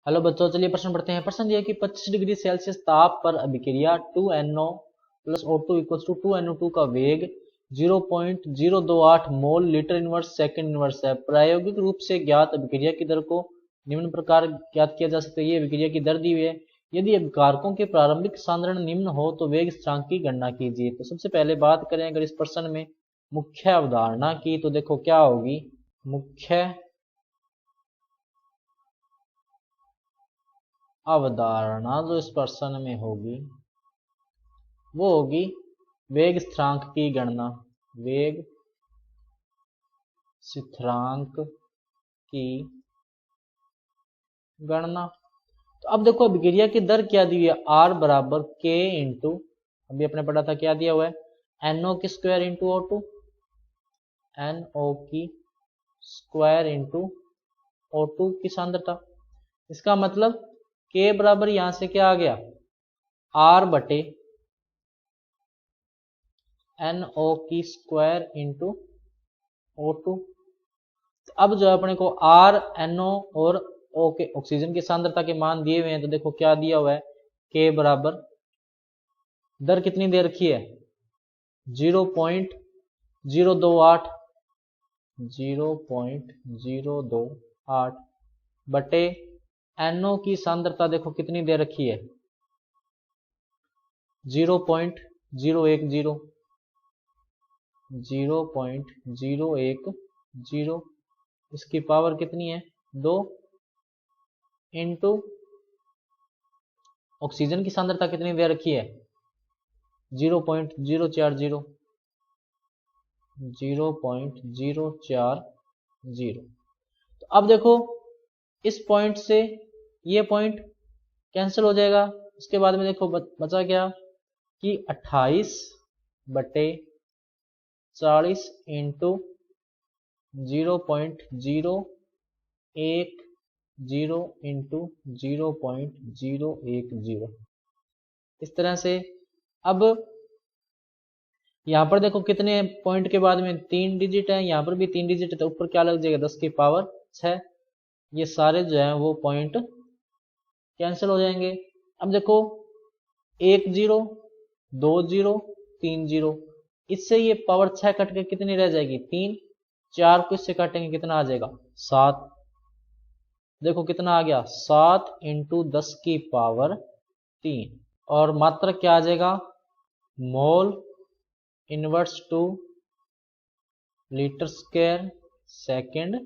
Hello बच्चों, चलिए प्रश्न पढ़ते हैं। प्रश्न यह कि 25 डिग्री सेल्सियस ताप पर अभिक्रिया 2NO plus O2 equal to 2NO2 का वेग 0.028 mole litre inverse second inverse है। प्रायोगिक रूप से ज्ञात अभिक्रिया की दर को निम्न प्रकार ज्ञात किया जा सकता है। ये अभिक्रिया की दर दी हुई है। यदि अभिकारकों के प्रारंभिक सांद्रण निम्न हो तो वेग स्थिरांक की गणना कीजिए। तो सबसे पहले बात करें अगर इस प्रश्न में मुख्य अवधारणा की, तो देखो क्या होगी। मुख्य अवधारणा जो इस प्रश्न में होगी वो होगी वेग स्थिरांक की गणना। वेग स्थिरांक की गणना। तो अब देखो अभिक्रिया की दर क्या दी हुई है, R बराबर K इंटू, अभी अपने पढ़ा था क्या दिया हुआ है, NO की स्क्वायर इंटू O2, NO की स्क्वायर इंटू O2 की सांद्रता। इसका मतलब K बराबर यहां से क्या आ गया, R बटे NO की स्क्वायर इंटू O2। तो अब जो अपने को R, NO और O के ऑक्सीजन की सांद्रता के मान दिए हुए हैं। तो देखो क्या दिया हुआ है, K बराबर दर कितनी दे रखी है, 0.028 बटे NO की सांद्रता देखो कितनी दे रखी है, 0.010 इसकी पावर कितनी है 2 इंटू ऑक्सीजन की सांद्रता कितनी दे रखी है 0.040। तो अब देखो इस पॉइंट से ये पॉइंट कैंसिल हो जाएगा। उसके बाद में देखो बचा क्या कि 28 बटे 40 इंटू 0.010 इंटू 0.010। इस तरह से अब यहां पर देखो कितने पॉइंट के बाद में 3 डिजिट है, यहां पर भी 3 डिजिट है, तो ऊपर क्या लग जाएगा 10 की पावर 6। ये सारे जो है वो पॉइंट कैंसिल हो जाएंगे। अब देखो 1 0 2 0 3 0, इससे ये पावर 6 कट के कितनी रह जाएगी 3, 4 को इससे काटेंगे कितना आ जाएगा 7। देखो कितना आ गया 7 इंटू 10 की पावर 3। और मात्रा क्या आ जाएगा, mole inverse two litre square second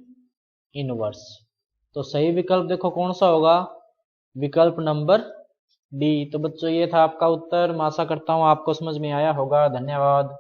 inverse. तो सही विकल्प देखो कौन सा होगा, विकल्प नंबर डी। तो बच्चों ये था आपका उत्तर। मैं आशा करता हूं आपको समझ में आया होगा। धन्यवाद।